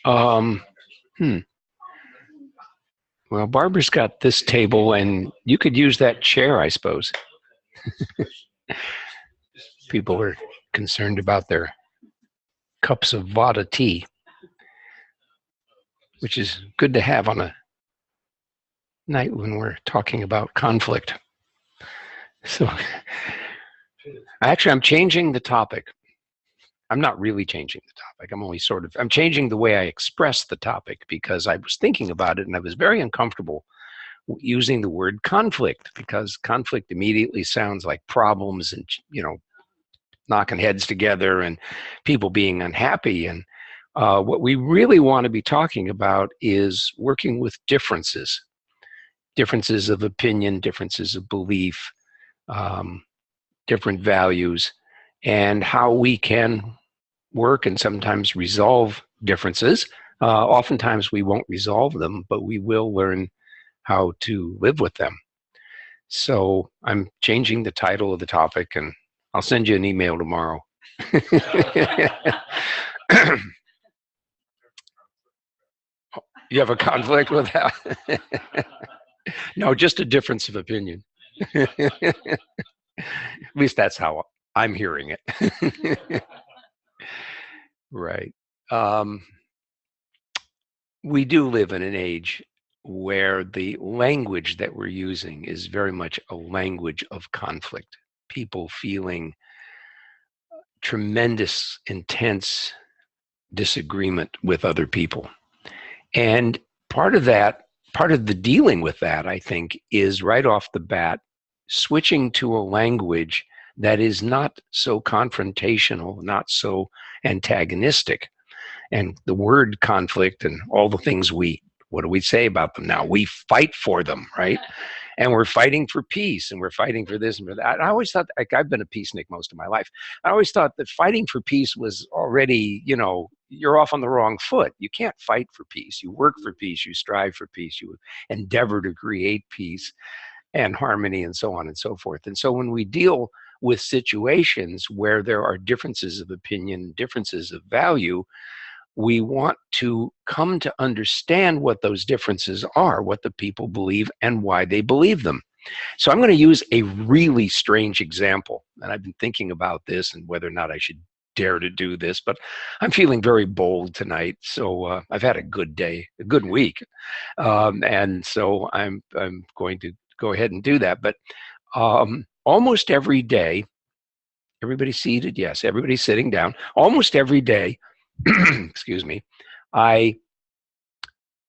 Um, hmm. Well, Barbara's got this table, and you could use that chair, I suppose. People are concerned about their cups of Vata tea, which is good to have on a night when we're talking about conflict. So, actually, I'm changing the topic. I'm not really changing the topic. I'm changing the way I express the topic because I was thinking about it and I was very uncomfortable using the word conflict because conflict immediately sounds like problems and, knocking heads together and people being unhappy. And what we really want to be talking about is working with differences of opinion, differences of belief, different values, and how we can work and sometimes resolve differences. Oftentimes we won't resolve them, but we will learn how to live with them. So I'm changing the title of the topic, and I'll send you an email tomorrow. You have a conflict with that? No, just a difference of opinion. At least that's how I'm hearing it. Right. We do live in an age where the language that we're using is very much a language of conflict. People feeling tremendous, intense disagreement with other people. And part of the dealing with that, I think, is right off the bat, switching to a language that is not so confrontational, not so antagonistic. And the word conflict and all the things what do we say about them now? We fight for them, right? And we're fighting for peace, and we're fighting for this and for that. I always thought, like, I've been a peacenik most of my life. I always thought that fighting for peace was already, you're off on the wrong foot. You can't fight for peace. You work for peace. You strive for peace. You endeavor to create peace and harmony and so on and so forth. And so when we deal with situations where there are differences of opinion, differences of value, we want to come to understand what those differences are, what the people believe, and why they believe them. So I'm going to use a really strange example, and I've been thinking about this and whether or not I should dare to do this, but I'm feeling very bold tonight. So I've had a good day, a good week, and so I'm going to go ahead and do that. But almost every day, everybody seated? Yes, everybody's sitting down. Almost every day, excuse me, I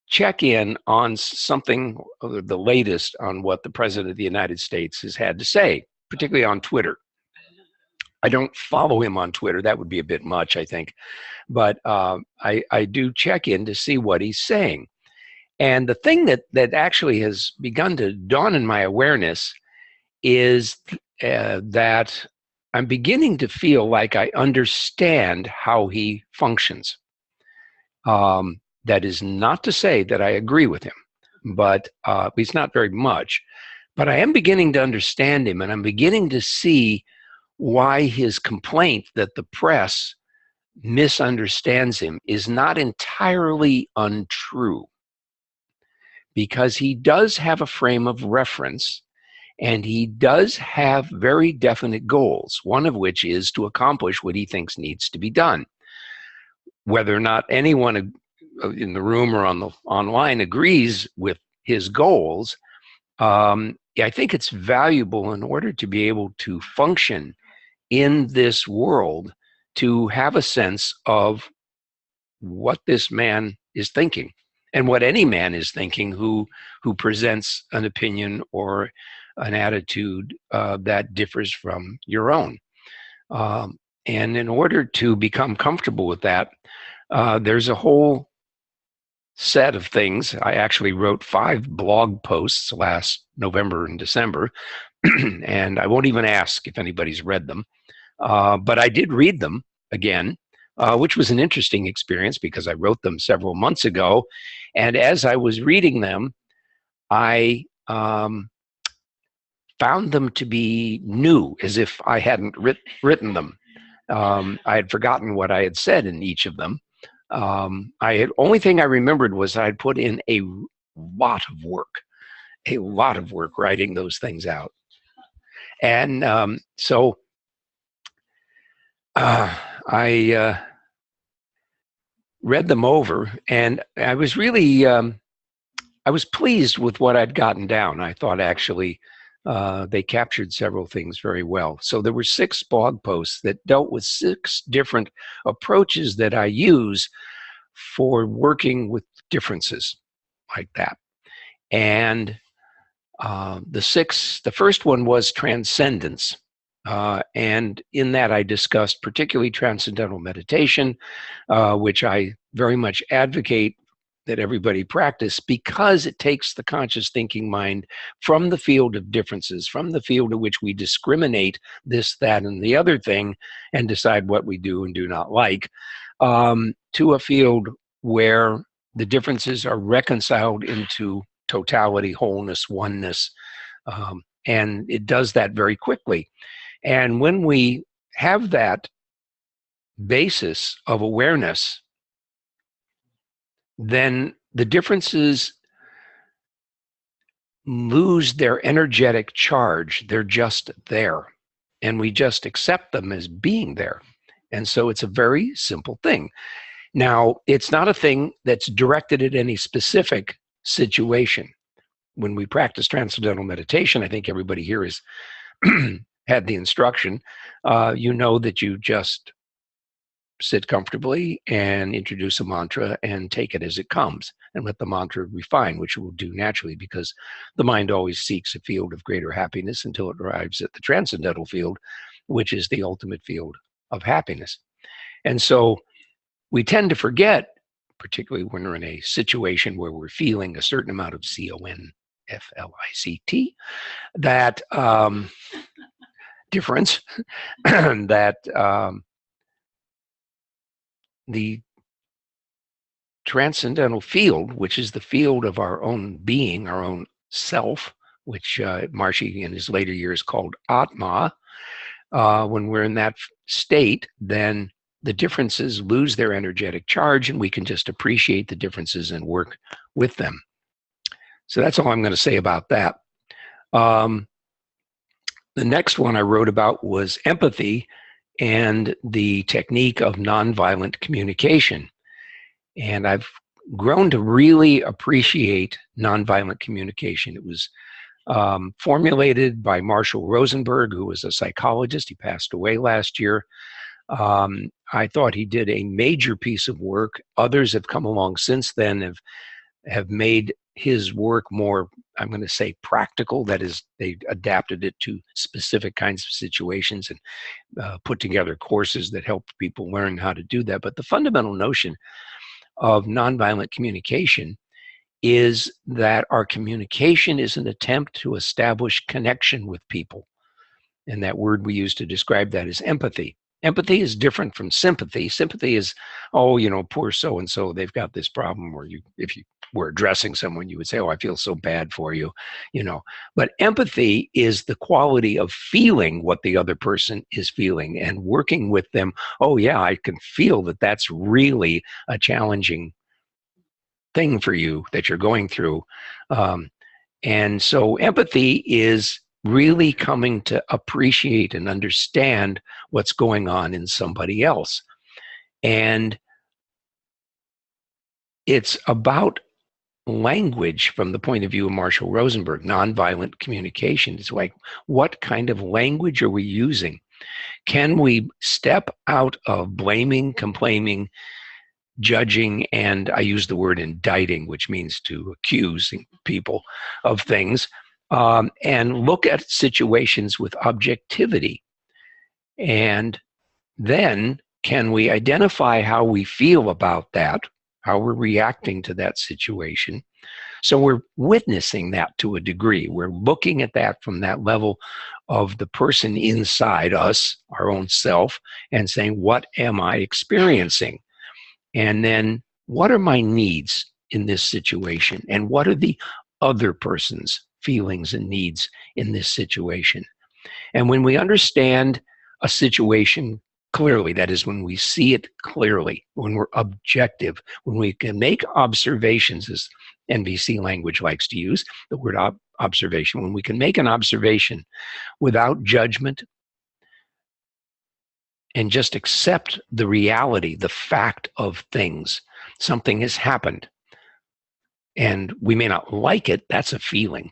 check in on something, the latest on what the President of the United States has had to say, particularly on Twitter. I don't follow him on Twitter. That would be a bit much, I think. But I do check in to see what he's saying. And the thing that actually has begun to dawn in my awareness is that I'm beginning to feel like I understand how he functions. That is not to say that I agree with him, but at least not very much. But I am beginning to understand him, and I'm beginning to see why his complaint that the press misunderstands him is not entirely untrue, because he does have a frame of reference. And he does have very definite goals, one of which is to accomplish what he thinks needs to be done. Whether or not anyone in the room or online agrees with his goals, I think it's valuable in order to be able to function in this world to have a sense of what this man is thinking and what any man is thinking who presents an opinion or an attitude that differs from your own. And in order to become comfortable with that, there's a whole set of things. I actually wrote 5 blog posts last November and December, and I won't even ask if anybody's read them. But I did read them again, which was an interesting experience because I wrote them several months ago. And as I was reading them, I found them to be new, as if I hadn't written them. I had forgotten what I had said in each of them. Only thing I remembered was I'd put in a lot of work writing those things out. And so I read them over, and I was really I was pleased with what I'd gotten down. I thought actually they captured several things very well. So there were 6 blog posts that dealt with 6 different approaches that I use for working with differences like that. And the first one was transcendence. And in that I discussed particularly transcendental meditation, which I very much advocate that everybody practice, because it takes the conscious thinking mind from the field of differences, from the field in which we discriminate this, that, and the other thing, and decide what we do and do not like, to a field where the differences are reconciled into totality, wholeness, oneness, and it does that very quickly. And when we have that basis of awareness, then the differences lose their energetic charge. They're just there, and we just accept them as being there. And so it's a very simple thing. Now, it's not a thing that's directed at any specific situation. When we practice transcendental meditation, I think everybody here has had the instruction. You know that you just sit comfortably and introduce a mantra and take it as it comes, and let the mantra refine, which it will do naturally, because the mind always seeks a field of greater happiness until it arrives at the transcendental field, which is the ultimate field of happiness. And so we tend to forget, particularly when we're in a situation where we're feeling a certain amount of CONFLICT, that difference, that the transcendental field, which is the field of our own being, our own self, which Maharishi in his later years called Atma, when we're in that state, then the differences lose their energetic charge, and we can just appreciate the differences and work with them. So that's all I'm going to say about that. The next one I wrote about was empathy and the technique of nonviolent communication. And I've grown to really appreciate nonviolent communication. It was formulated by Marshall Rosenberg, who was a psychologist. He passed away last year. I thought he did a major piece of work. Others have come along since then, have made his work more, I'm going to say, practical. That is, they adapted it to specific kinds of situations and put together courses that help people learn how to do that. But the fundamental notion of nonviolent communication is that our communication is an attempt to establish connection with people. And that word we use to describe that is empathy. Empathy is different from sympathy. Sympathy is, oh, you know, poor so-and-so, they've got this problem, or if you were addressing someone, you would say, oh, I feel so bad for you, you know. But empathy is the quality of feeling what the other person is feeling and working with them. Oh, yeah, I can feel that that's really a challenging thing for you that you're going through. And so empathy is really coming to appreciate and understand what's going on in somebody else. And it's about language from the point of view of Marshall Rosenberg, nonviolent communication. It's like, what kind of language are we using? Can we step out of blaming, complaining, judging, and I use the word indicting, which means to accuse people of things, and look at situations with objectivity? And then can we identify how we feel about that, how we're reacting to that situation? So we're witnessing that to a degree. We're looking at that from that level of the person inside us, our own self, and saying, what am I experiencing? And then what are my needs in this situation? And what are the other person's feelings and needs in this situation? And when we understand a situation clearly, that is when we see it clearly, when we're objective, when we can make observations, as NVC language likes to use the word observation, when we can make an observation without judgment and just accept the reality, the fact of things. Something has happened and we may not like it, that's a feeling,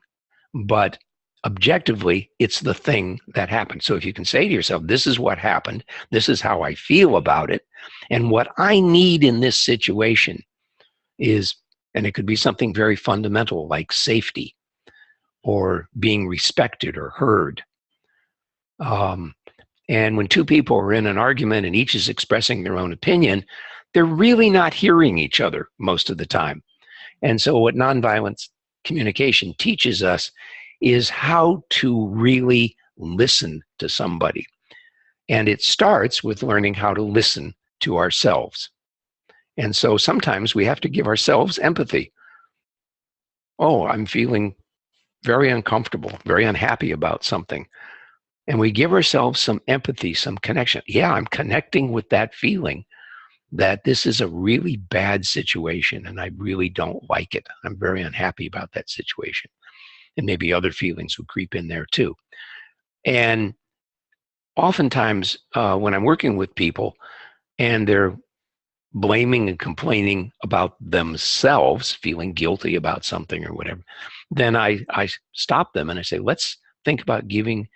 but objectively, it's the thing that happened. So if you can say to yourself, this is what happened, this is how I feel about it, and what I need in this situation is, and it could be something very fundamental like safety or being respected or heard. And when two people are in an argument and each is expressing their own opinion, they're really not hearing each other most of the time. And so what nonviolent communication teaches us is how to really listen to somebody. And it starts with learning how to listen to ourselves. And so sometimes we have to give ourselves empathy. Oh, I'm feeling very uncomfortable, very unhappy about something. And we give ourselves some empathy, some connection. Yeah, I'm connecting with that feeling that this is a really bad situation and I really don't like it. I'm very unhappy about that situation. And maybe other feelings would creep in there too. And oftentimes when I'm working with people and they're blaming and complaining about themselves, feeling guilty about something or whatever, then I stop them and I say, let's think about giving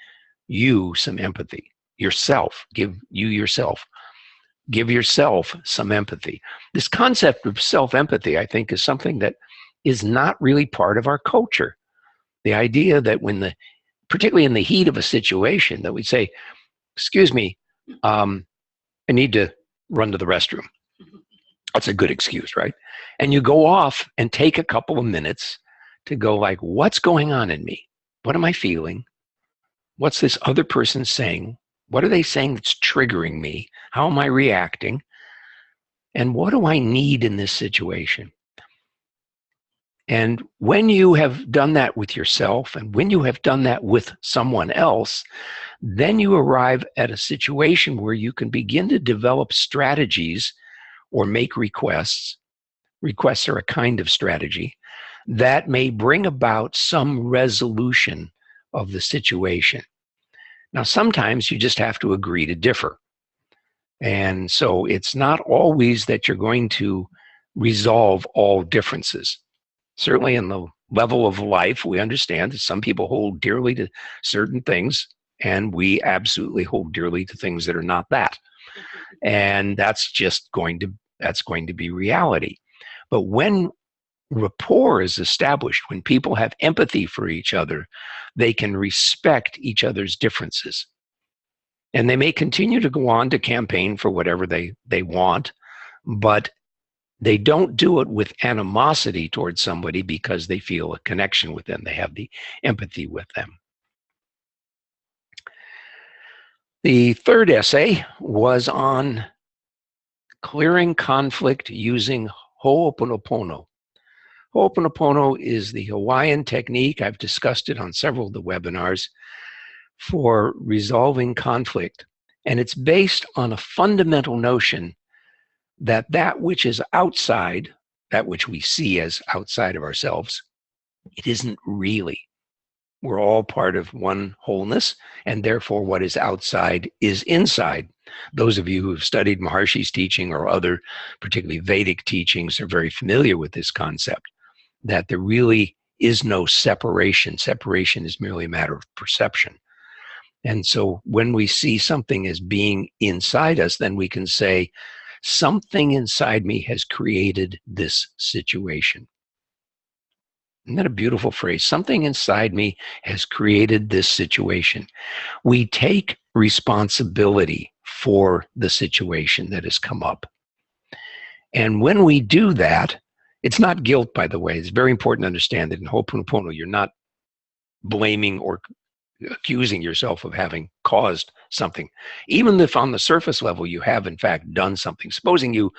you some empathy. Yourself, give yourself some empathy. This concept of self-empathy, I think, is something that is not really part of our culture. The idea that particularly in the heat of a situation, that we say, excuse me, I need to run to the restroom. That's a good excuse, right? And you go off and take a couple of minutes to go like, what's going on in me? What am I feeling? What's this other person saying? What are they saying that's triggering me? How am I reacting? And what do I need in this situation? And when you have done that with yourself and when you have done that with someone else, then you arrive at a situation where you can begin to develop strategies or make requests. Requests are a kind of strategy that may bring about some resolution of the situation. Now, sometimes you just have to agree to differ. And so it's not always that you're going to resolve all differences. Certainly in the level of life, we understand that some people hold dearly to certain things, and we absolutely hold dearly to things that are not that. And that's going to be reality. But when rapport is established, when people have empathy for each other, they can respect each other's differences. And they may continue to go on to campaign for whatever they want, but they don't do it with animosity towards somebody because they feel a connection with them. They have the empathy with them. The third essay was on clearing conflict using Ho'oponopono. Ho'oponopono is the Hawaiian technique. I've discussed it on several of the webinars for resolving conflict. And it's based on a fundamental notion that which is outside, that which we see as outside of ourselves, it isn't really. We're all part of one wholeness, and therefore what is outside is inside. Those of you who have studied Maharshi's teaching or other, particularly Vedic teachings, are very familiar with this concept, that there really is no separation. Separation is merely a matter of perception. And so when we see something as being inside us, then we can say, something inside me has created this situation. Isn't that a beautiful phrase? Something inside me has created this situation. We take responsibility for the situation that has come up. And when we do that, it's not guilt, by the way. It's very important to understand that in Ho'oponopono, you're not blaming or accusing yourself of having caused something. Even if on the surface level you have in fact done something. Supposing you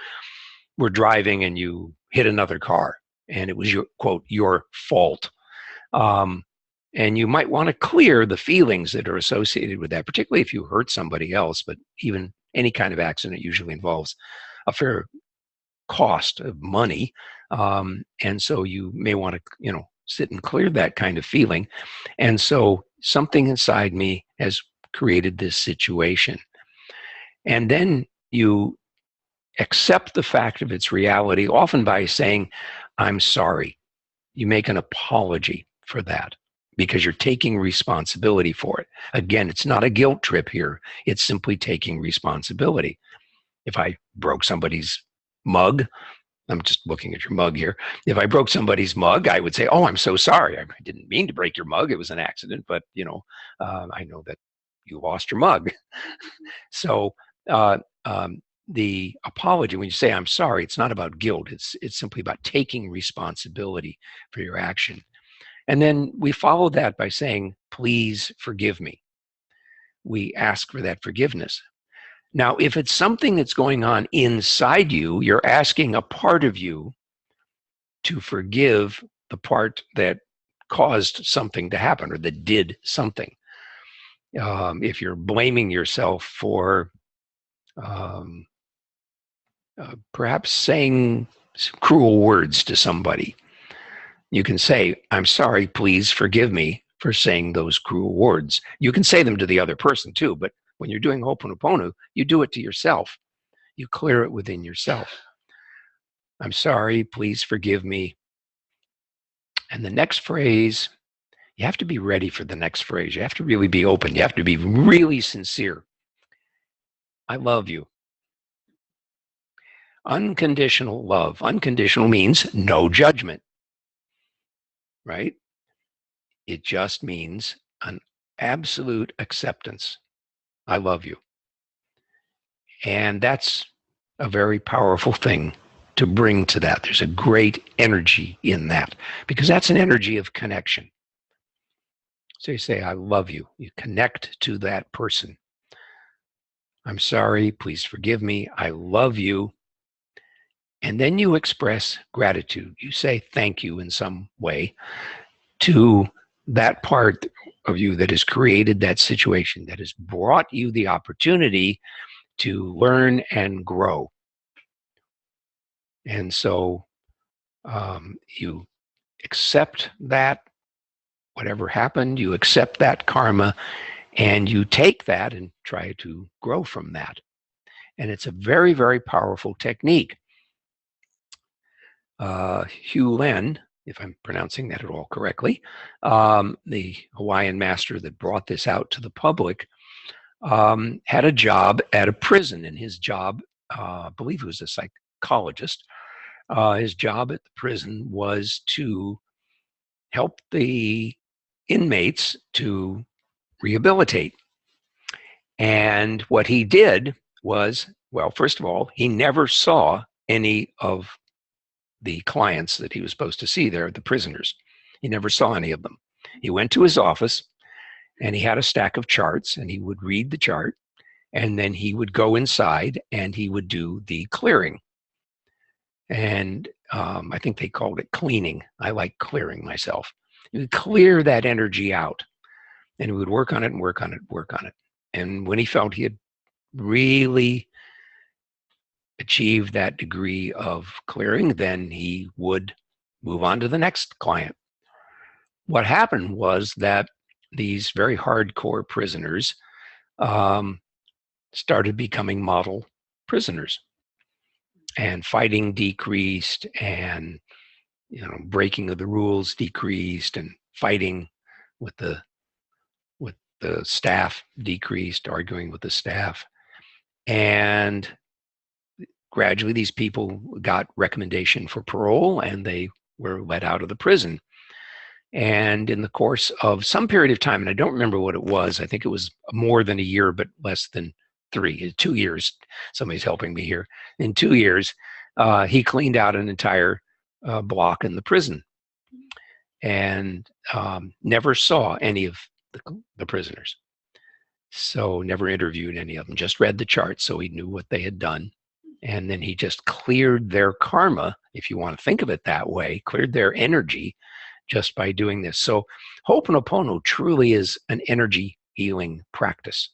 were driving and you hit another car and it was your, quote, your fault. And you might want to clear the feelings that are associated with that, particularly if you hurt somebody else, but even any kind of accident usually involves a fair cost of money. And so you may want to, sit and clear that kind of feeling. And so something inside me has created this situation. And then you accept the fact of its reality, often by saying, I'm sorry. You make an apology for that because you're taking responsibility for it. Again, it's not a guilt trip here. It's simply taking responsibility. If I broke somebody's mug, I'm just looking at your mug here. If I broke somebody's mug, I would say, oh, I'm so sorry. I didn't mean to break your mug. It was an accident, but I know that you lost your mug. So uh, the apology, when you say I'm sorry, it's not about guilt. It's simply about taking responsibility for your action. And then we follow that by saying, please forgive me. We ask for that forgiveness. Now, if it's something that's going on inside you, you're asking a part of you to forgive the part that caused something to happen or that did something. If you're blaming yourself for perhaps saying cruel words to somebody, you can say, I'm sorry, please forgive me for saying those cruel words. You can say them to the other person too, but when you're doing Ho'oponopono, you do it to yourself. You clear it within yourself. I'm sorry, please forgive me. And the next phrase, you have to be ready for the next phrase. You have to really be open. You have to be really sincere. I love you. Unconditional love. Unconditional means no judgment, right? It just means an absolute acceptance. I love you. And that's a very powerful thing to bring to that. There's a great energy in that because that's an energy of connection. So you say, I love you. You connect to that person. I'm sorry. Please forgive me. I love you. And then you express gratitude. You say thank you in some way to that part of you that has created that situation, that has brought you the opportunity to learn and grow. And so you accept that, whatever happened, you accept that karma, and you take that and try to grow from that. And it's a very, very powerful technique. Hugh Len, if I'm pronouncing that at all correctly, the Hawaiian master that brought this out to the public, had a job at a prison. And his job, I believe he was a psychologist, his job at the prison was to help the inmates to rehabilitate. And what he did was, well, first of all, he never saw any of the clients that he was supposed to see there, the prisoners. He never saw any of them. He went to his office and he had a stack of charts and he would read the chart and then he would go inside and he would do the clearing. And I think they called it cleaning. I like clearing myself. He would clear that energy out and he would work on it and work on it, work on it. And when he felt he had really achieved that degree of clearing, then he would move on to the next client. What happened was that these very hardcore prisoners started becoming model prisoners, and fighting decreased, and breaking of the rules decreased, and fighting with the staff decreased, arguing with the staff. And gradually these people got recommendation for parole and they were let out of the prison. And in the course of some period of time, and I don't remember what it was, I think it was more than a year, but less than 2 years. Somebody's helping me here. In 2 years, he cleaned out an entire block in the prison and never saw any of the prisoners. So never interviewed any of them, just read the charts so he knew what they had done. And then he just cleared their karma, if you want to think of it that way, cleared their energy just by doing this. So Ho'oponopono truly is an energy healing practice.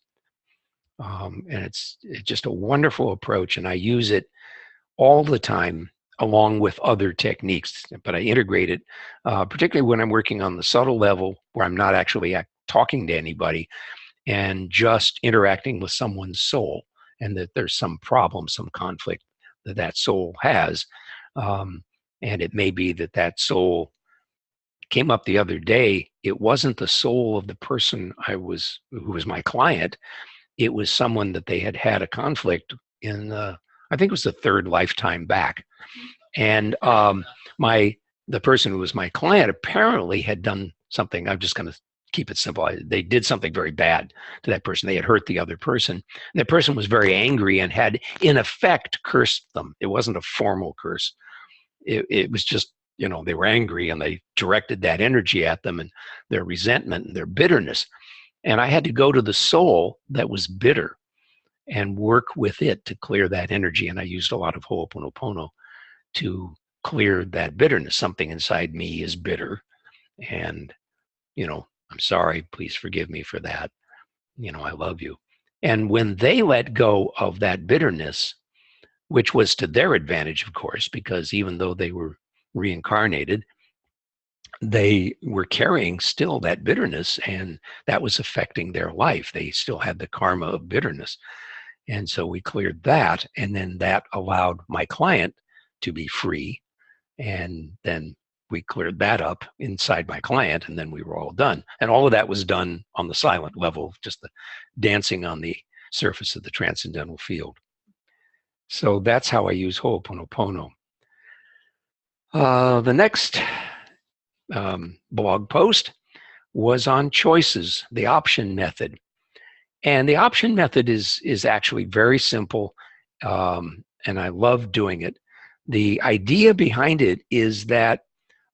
And it's just a wonderful approach, and I use it all the time along with other techniques, but I integrate it, particularly when I'm working on the subtle level where I'm not actually talking to anybody and just interacting with someone's soul, and that there's some problem, some conflict that that soul has. And it may be that that soul came up the other day. It wasn't the soul of the person who was my client. It was someone that they had had a conflict in, I think it was the third lifetime back. And the person who was my client apparently had done something. I'm just going to keep it simple. They did something very bad to that person. They had hurt the other person. And that person was very angry and had, in effect, cursed them. It wasn't a formal curse. It was just, they were angry and they directed that energy at them and their resentment and their bitterness. And I had to go to the soul that was bitter and work with it to clear that energy. And I used a lot of Ho'oponopono to clear that bitterness. Something inside me is bitter. And, I'm sorry, please forgive me for that. I love you. And when they let go of that bitterness, which was to their advantage, of course, because even though they were reincarnated, they were carrying still that bitterness, and that was affecting their life. They still had the karma of bitterness. And so we cleared that, and then that allowed my client to be free. And then we cleared that up inside my client, and then we were all done. And all of that was done on the silent level, just the dancing on the surface of the transcendental field. So that's how I use Ho'oponopono. The next blog post was on choices, the option method. And the option method is actually very simple, and I love doing it. The idea behind it is that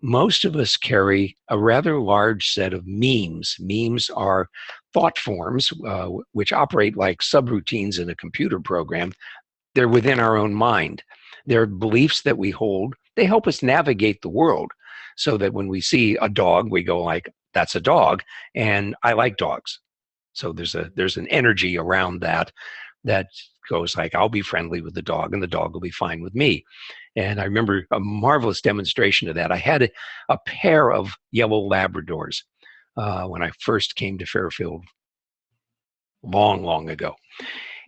most of us carry a rather large set of memes. Memes are thought forms which operate like subroutines in a computer program. They're within our own mind. They're beliefs that we hold. They help us navigate the world so that when we see a dog, we go like, that's a dog, and I like dogs. So there's an energy around that goes like, I'll be friendly with the dog and the dog will be fine with me. And I remember a marvelous demonstration of that. I had a pair of yellow Labradors when I first came to Fairfield long, long ago.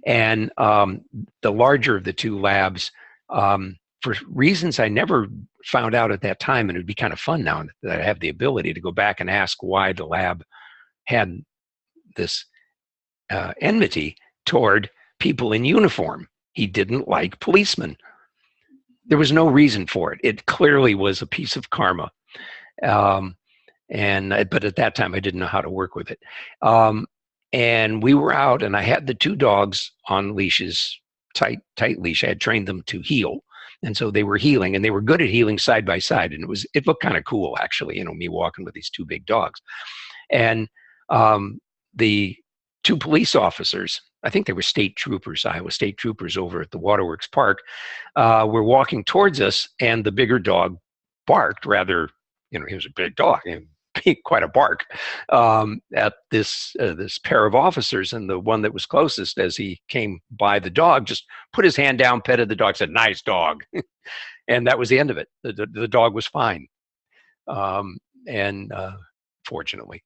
And the larger of the two labs, for reasons I never found out at that time, and it'd be kind of fun now that I have the ability to go back and ask why the lab had this enmity toward people in uniform. He didn't like policemen. There was no reason for it. It clearly was a piece of karma. But at that time, I didn't know how to work with it. And we were out, and I had the two dogs on leashes, tight leash. I had trained them to heel. And so they were healing, and they were good at healing side by side. And it looked kind of cool, actually, me walking with these two big dogs. And the two police officers, I think they were state troopers, Iowa State troopers over at the Waterworks Park, were walking towards us, and the bigger dog barked rather, he was a big dog, quite a bark, at this pair of officers. And the one that was closest, as he came by the dog, just put his hand down, petted the dog, said, "Nice dog." And that was the end of it. The dog was fine. Fortunately.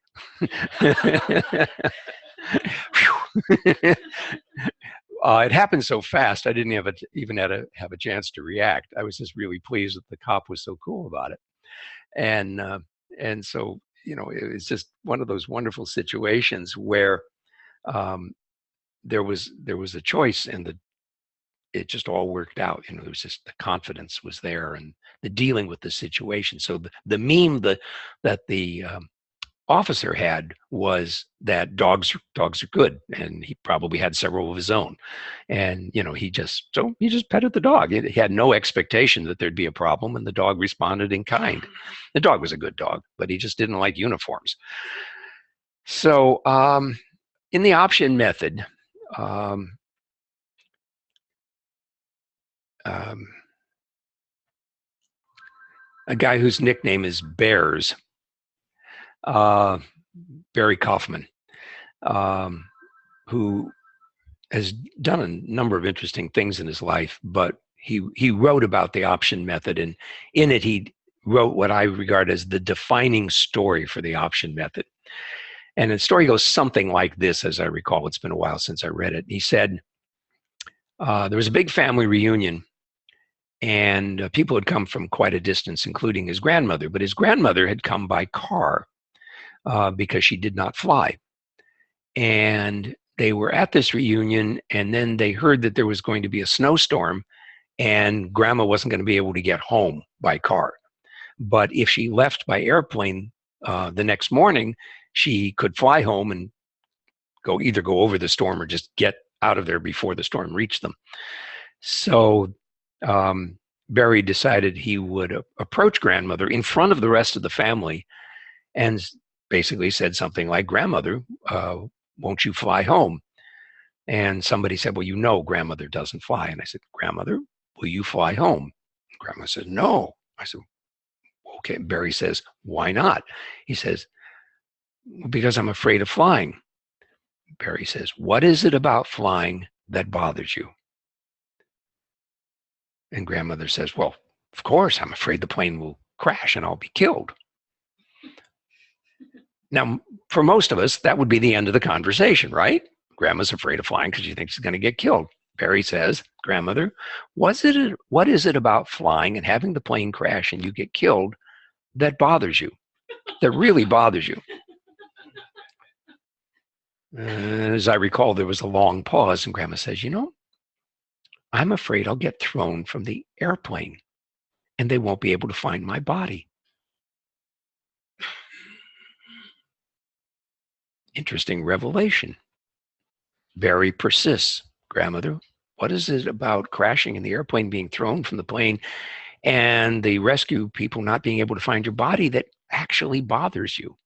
It happened so fast, I didn't even have a chance to react. I was just really pleased that the cop was so cool about it. And so, it was just one of those wonderful situations where there was a choice, and it just all worked out. It was just the confidence was there, and the dealing with the situation. So the meme that the officer had was that dogs are good, and he probably had several of his own. And he just petted the dog. He had no expectation that there'd be a problem, and the dog responded in kind. The dog was a good dog, but he just didn't like uniforms. So in the option method, a guy whose nickname is Bears, Barry Kaufman, who has done a number of interesting things in his life, but he wrote about the option method, and in it he wrote what I regard as the defining story for the option method. And the story goes something like this, as I recall. It's been a while since I read it. He said, there was a big family reunion, and people had come from quite a distance, including his grandmother. But his grandmother had come by car because she did not fly. And they were at this reunion, and then they heard that there was going to be a snowstorm, and grandma wasn't going to be able to get home by car. But if she left by airplane the next morning, she could fly home and either go over the storm or just get out of there before the storm reached them. So Barry decided he would approach grandmother in front of the rest of the family and basically said something like, "Grandmother, won't you fly home?" And somebody said, "Well, you know, grandmother doesn't fly." And I said, "Grandmother, will you fly home?" Grandma said, "No." I said, "Okay." Barry says, "Why not?" He says, "Because I'm afraid of flying." Barry says, "What is it about flying that bothers you?" And grandmother says, "Well, of course, I'm afraid the plane will crash and I'll be killed." Now, for most of us, that would be the end of the conversation, right? Grandma's afraid of flying because she thinks she's going to get killed. Barry says, "Grandmother, what is it about flying and having the plane crash and you get killed that bothers you, that really bothers you?" As I recall, there was a long pause, and Grandma says, "You know, I'm afraid I'll get thrown from the airplane and they won't be able to find my body." Interesting revelation. Barry persists. "Grandmother, what is it about crashing and the airplane being thrown from the plane and the rescue people not being able to find your body that actually bothers you?"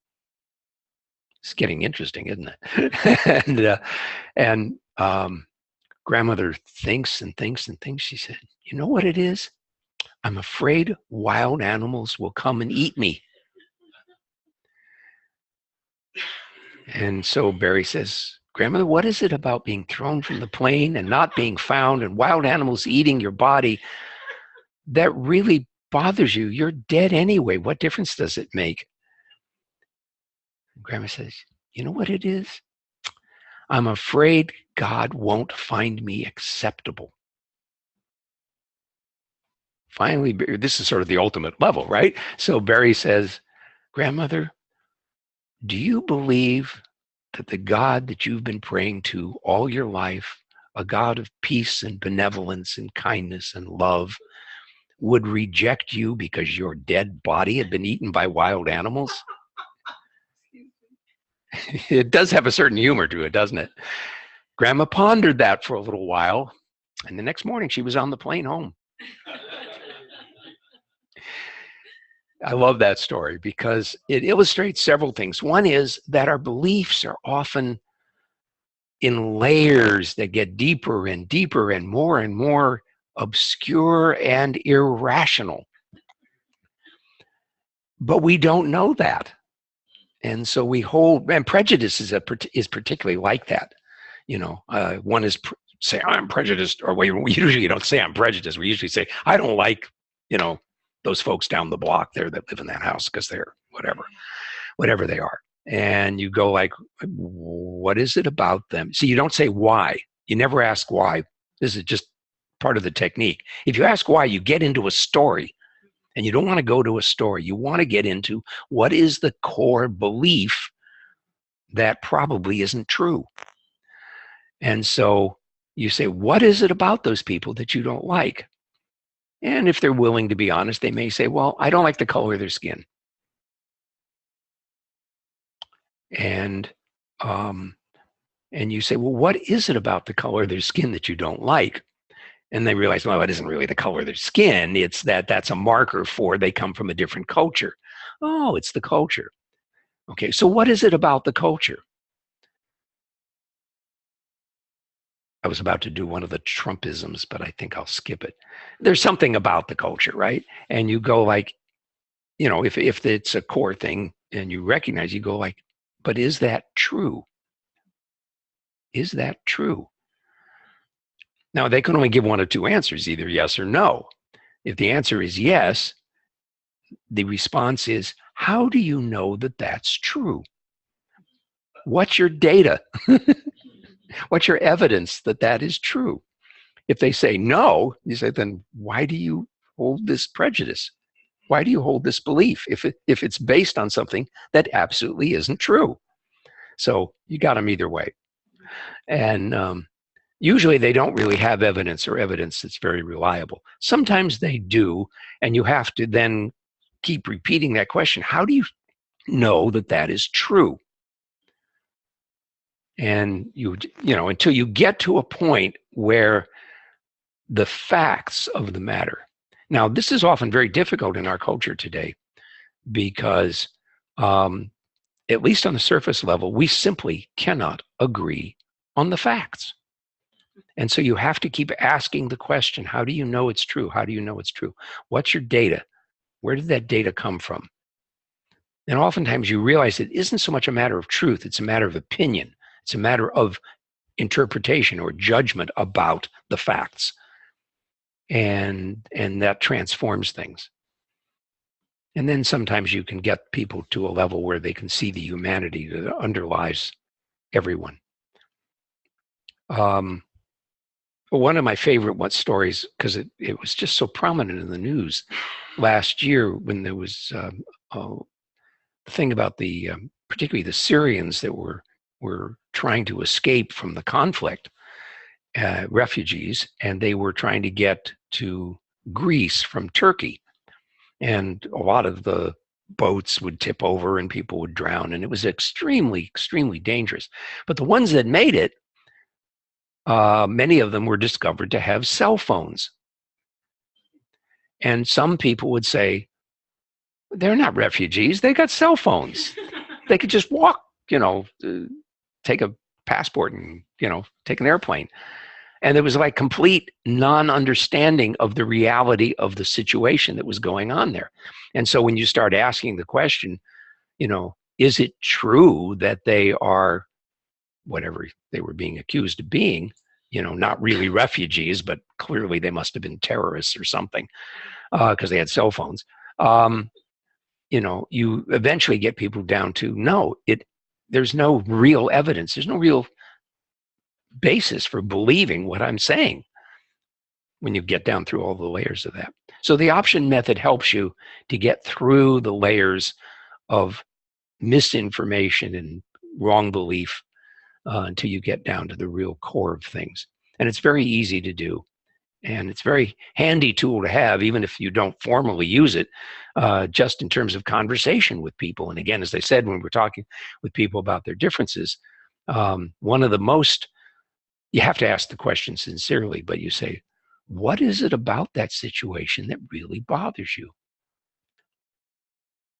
It's getting interesting, isn't it? and grandmother thinks and thinks and thinks. She said, "You know what it is? I'm afraid wild animals will come and eat me." And so Barry says, "Grandmother, what is it about being thrown from the plane and not being found and wild animals eating your body that really bothers you? You're dead anyway. What difference does it make?" And Grandma says, "You know what it is? I'm afraid God won't find me acceptable." Finally, this is sort of the ultimate level, right? So Barry says, "Grandmother, do you believe that the God that you've been praying to all your life, a God of peace and benevolence and kindness and love, would reject you because your dead body had been eaten by wild animals?" It does have a certain humor to it, doesn't it? Grandma pondered that for a little while, and the next morning she was on the plane home. I love that story because it illustrates several things. One is that our beliefs are often in layers that get deeper and deeper and more obscure and irrational. But we don't know that. And so we hold, and prejudice is particularly like that. You know, one is say, "I'm prejudiced," or we usually don't say "I'm prejudiced." We usually say, "I don't like, you know, those folks down the block there that live in that house because they're whatever they are." And you go like, "What is it about them?" See, you don't say why. You never ask why. This is just part of the technique. If you ask why, you get into a story, and you don't want to go to a story. You want to get into what is the core belief that probably isn't true. And so you say, "What is it about those people that you don't like?" And if they're willing to be honest, they may say, "Well, I don't like the color of their skin." And um, and you say, "Well, what is it about the color of their skin that you don't like?" And they realize, well, it isn't really the color of their skin. It's that's a marker for they come from a different culture. Oh, it's the culture. Okay, so what is it about the culture? I was about to do one of the Trumpisms, but I think I'll skip it. There's something about the culture, right? And you go like, you know, if it's a core thing and you recognize, you go like, but is that true? Is that true? Now, they can only give one of two answers, either yes or no. If the answer is yes, the response is, how do you know that that's true? What's your data? What's your evidence that that is true? If they say no, you say, then why do you hold this prejudice? Why do you hold this belief if it's based on something that absolutely isn't true? So you got them either way. And usually they don't really have evidence or evidence that's very reliable. Sometimes they do, and you have to then keep repeating that question. How do you know that that is true? And you know, until you get to a point where the facts of the matter. Now, this is often very difficult in our culture today because, at least on the surface level, we simply cannot agree on the facts. And so you have to keep asking the question, how do you know it's true? How do you know it's true? What's your data? Where did that data come from? And oftentimes you realize it isn't so much a matter of truth, it's a matter of opinion. It's a matter of interpretation or judgment about the facts. And that transforms things. And then sometimes you can get people to a level where they can see the humanity that underlies everyone. One of my favorite stories, because it was just so prominent in the news last year when there was the thing about particularly the Syrians that were trying to escape from the conflict, refugees, and they were trying to get to Greece from Turkey. And a lot of the boats would tip over and people would drown. And it was extremely, extremely dangerous. But the ones that made it, many of them were discovered to have cell phones. And some people would say, they're not refugees, they got cell phones. They could just walk, take a passport and, take an airplane. And there was like complete non-understanding of the reality of the situation that was going on there. And so when you start asking the question, is it true that they are whatever they were being accused of being, not really refugees, but clearly they must have been terrorists or something because they had cell phones. You eventually get people down to, no, there's no real evidence. There's no real basis for believing what I'm saying when you get down through all the layers of that. So the option method helps you to get through the layers of misinformation and wrong belief until you get down to the real core of things. And it's very easy to do. And it's a very handy tool to have, even if you don't formally use it, just in terms of conversation with people. And again, as I said, when we're talking with people about their differences, one of the most, you have to ask the question sincerely, but you say, what is it about that situation that really bothers you?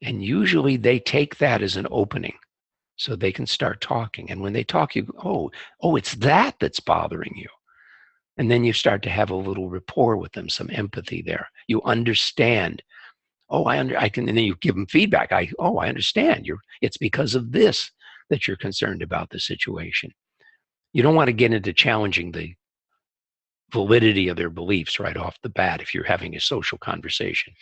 And usually they take that as an opening so they can start talking. And when they talk, you go, oh, it's that that's bothering you. And then you start to have a little rapport with them, some empathy there. You understand. I can, and then you give them feedback. I understand. It's because of this that you're concerned about the situation. You don't want to get into challenging the validity of their beliefs right off the bat if you're having a social conversation.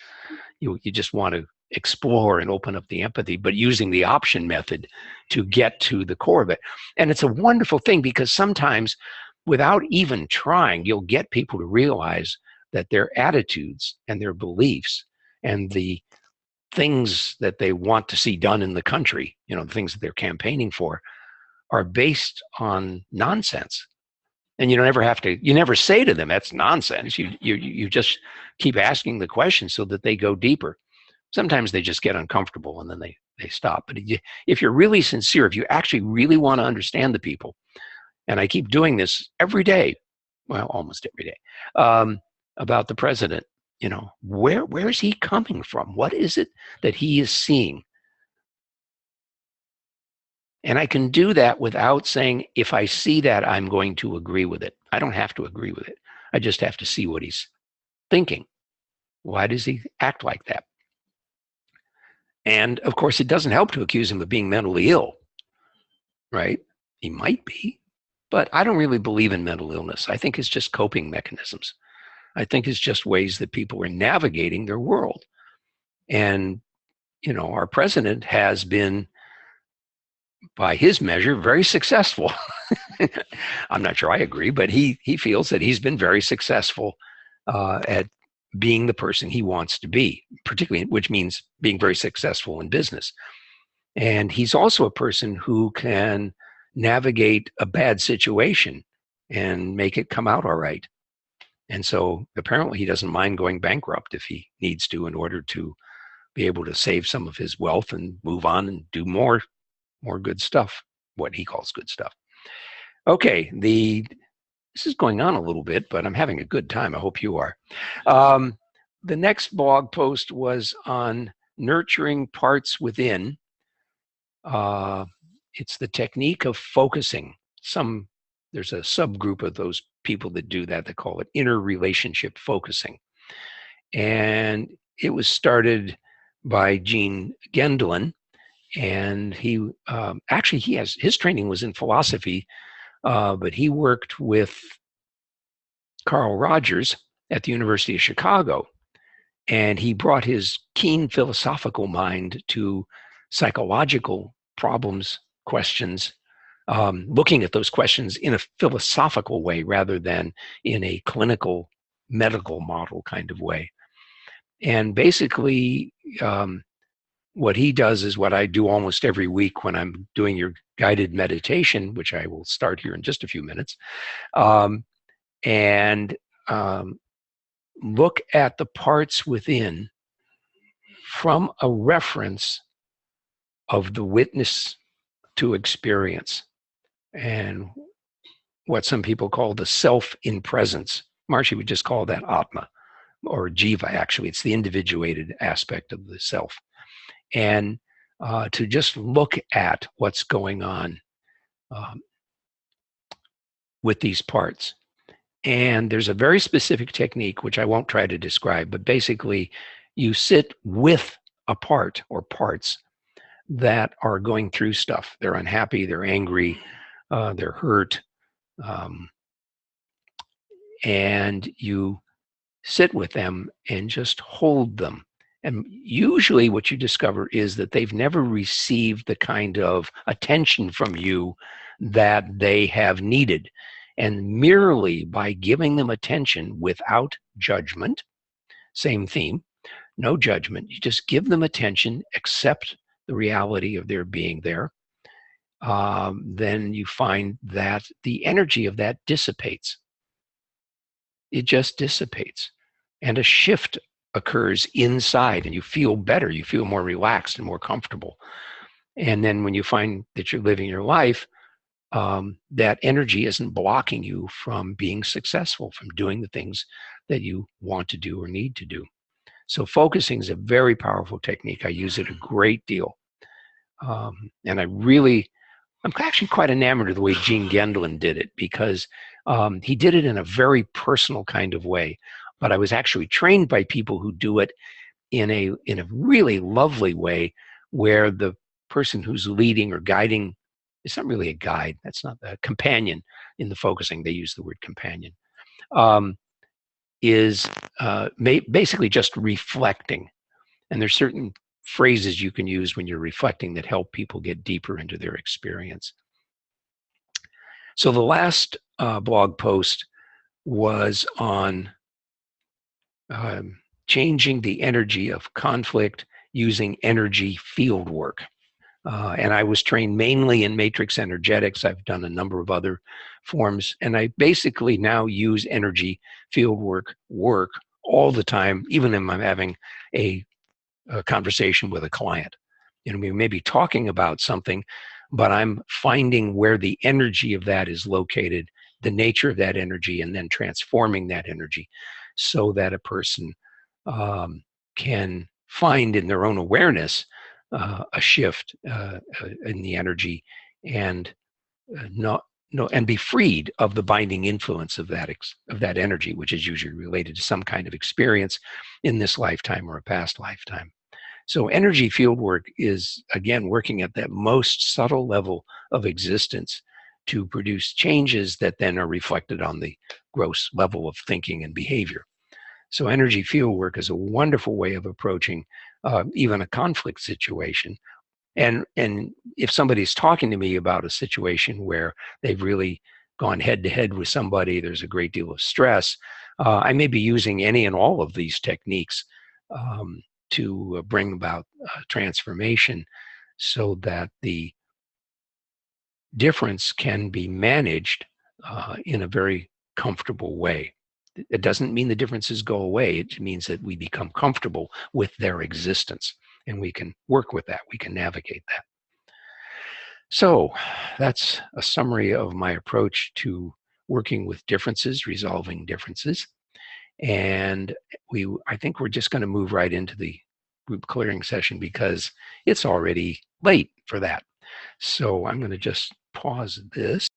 You just want to explore and open up the empathy, but using the option method to get to the core of it. And it's a wonderful thing because sometimes without even trying, you'll get people to realize that their attitudes and their beliefs and the things that they want to see done in the country, the things that they're campaigning for, are based on nonsense. And you never say to them, that's nonsense. You just keep asking the question so that they go deeper. Sometimes they just get uncomfortable and then they stop. But if you're really sincere, if you actually really want to understand the people, and I keep doing this every day, well, almost every day, about the president, where is he coming from? What is it that he is seeing? And I can do that without saying, if I see that, I'm going to agree with it. I don't have to agree with it. I just have to see what he's thinking. Why does he act like that? And of course, it doesn't help to accuse him of being mentally ill, right? He might be. But I don't really believe in mental illness. I think it's just coping mechanisms. I think it's just ways that people are navigating their world. And, our president has been, by his measure, very successful. I'm not sure I agree, but he feels that he's been very successful at being the person he wants to be, particularly, which means being very successful in business. And he's also a person who can navigate a bad situation and make it come out all right. And so apparently he doesn't mind going bankrupt if he needs to, in order to be able to save some of his wealth and move on and do more good stuff, what he calls good stuff. Okay, this is going on a little bit, but I'm having a good time. I hope you are. The next blog post was on nurturing parts within. It's the technique of focusing. There's a subgroup of those people that do that. They call it interrelationship focusing. And it was started by Gene Gendlin. And he his training was in philosophy, but he worked with Carl Rogers at the University of Chicago. And he brought his keen philosophical mind to psychological problems, questions, looking at those questions in a philosophical way rather than in a clinical medical model kind of way. And basically, what he does is what I do almost every week when I'm doing your guided meditation, which I will start here in just a few minutes, and look at the parts within from a reference of the witness to experience, and what some people call the self in presence. Marsha would just call that Atma, or Jiva, actually. It's the individuated aspect of the self. And to just look at what's going on with these parts. And there's a very specific technique, which I won't try to describe, but basically you sit with a part or parts that are going through stuff. They're unhappy, they're angry, they're hurt, and you sit with them and just hold them. And usually what you discover is that they've never received the kind of attention from you that they have needed. And merely by giving them attention without judgment, same theme, no judgment, you just give them attention, accept the reality of their being there, then you find that the energy of that dissipates. It just dissipates. And a shift occurs inside, and you feel better. You feel more relaxed and more comfortable. And then when you find that you're living your life, that energy isn't blocking you from being successful, from doing the things that you want to do or need to do. So focusing is a very powerful technique. I use it a great deal. And I'm actually quite enamored of the way Gene Gendlin did it, because he did it in a very personal kind of way. But I was actually trained by people who do it in a really lovely way, where the person who's leading or guiding, it's not really a guide, that's not a companion in the focusing, they use the word companion, is basically just reflecting. And there's certain phrases you can use when you're reflecting that help people get deeper into their experience. So the last blog post was on changing the energy of conflict using energy field work. And I was trained mainly in matrix energetics. I've done a number of other forms, and I basically now use energy field work all the time, even when I'm having a conversation with a client. We may be talking about something, but I'm finding where the energy of that is located, the nature of that energy, and then transforming that energy so that a person can find in their own awareness a shift in the energy, and and be freed of the binding influence of that energy, which is usually related to some kind of experience in this lifetime or a past lifetime. So energy field work is, again, working at that most subtle level of existence to produce changes that then are reflected on the gross level of thinking and behavior. So energy field work is a wonderful way of approaching even a conflict situation. And if somebody's talking to me about a situation where they've really gone head to head with somebody, there's a great deal of stress, I may be using any and all of these techniques to bring about transformation so that the difference can be managed in a very comfortable way. It doesn't mean the differences go away. It means that we become comfortable with their existence, and we can work with that. We can navigate that. So that's a summary of my approach to working with differences, resolving differences. And I think we're just going to move right into the group clearing session because it's already late for that. So I'm going to just pause this.